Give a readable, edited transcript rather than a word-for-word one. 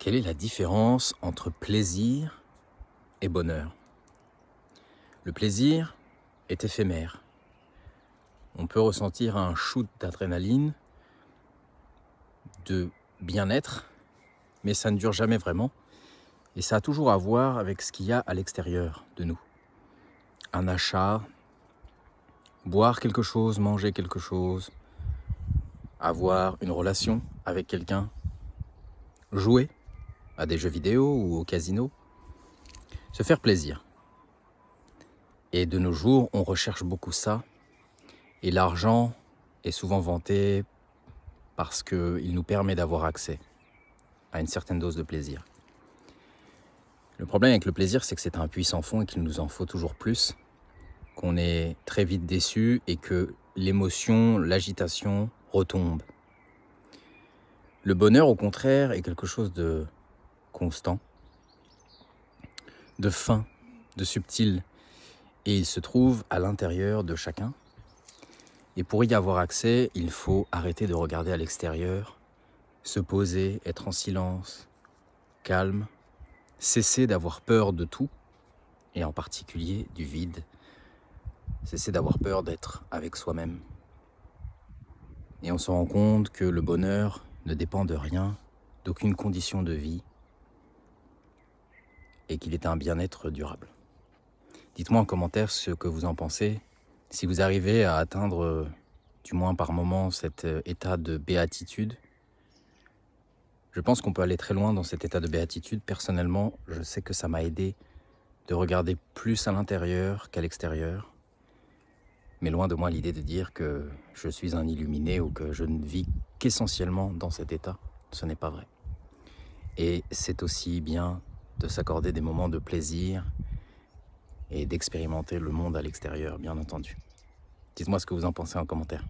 Quelle est la différence entre plaisir et bonheur? Le plaisir est éphémère. On peut ressentir un shoot d'adrénaline, de bien-être, mais ça ne dure jamais vraiment. Et ça a toujours à voir avec ce qu'il y a à l'extérieur de nous. Un achat, boire quelque chose, manger quelque chose, avoir une relation avec quelqu'un, jouer à des jeux vidéo ou au casino, se faire plaisir. Et de nos jours, on recherche beaucoup ça. Et l'argent est souvent vanté parce qu'il nous permet d'avoir accès à une certaine dose de plaisir. Le problème avec le plaisir, c'est que c'est un puits sans fond et qu'il nous en faut toujours plus, qu'on est très vite déçu et que l'émotion, l'agitation retombe. Le bonheur, au contraire, est quelque chose de constant, de fin, de subtil, et il se trouve à l'intérieur de chacun. Et pour y avoir accès, il faut arrêter de regarder à l'extérieur, se poser, être en silence, calme, cesser d'avoir peur de tout, et en particulier du vide, cesser d'avoir peur d'être avec soi-même. Et on se rend compte que le bonheur ne dépend de rien, d'aucune condition de vie, et qu'il est un bien-être durable. Dites-moi en commentaire ce que vous en pensez, si vous arrivez à atteindre, du moins par moment, cet état de béatitude. Je pense qu'on peut aller très loin dans cet état de béatitude. Personnellement, je sais que ça m'a aidé de regarder plus à l'intérieur qu'à l'extérieur. Mais loin de moi l'idée de dire que je suis un illuminé ou que je ne vis qu'essentiellement dans cet état. Ce n'est pas vrai. Et c'est aussi bien de s'accorder des moments de plaisir et d'expérimenter le monde à l'extérieur, bien entendu. Dites-moi ce que vous en pensez en commentaire.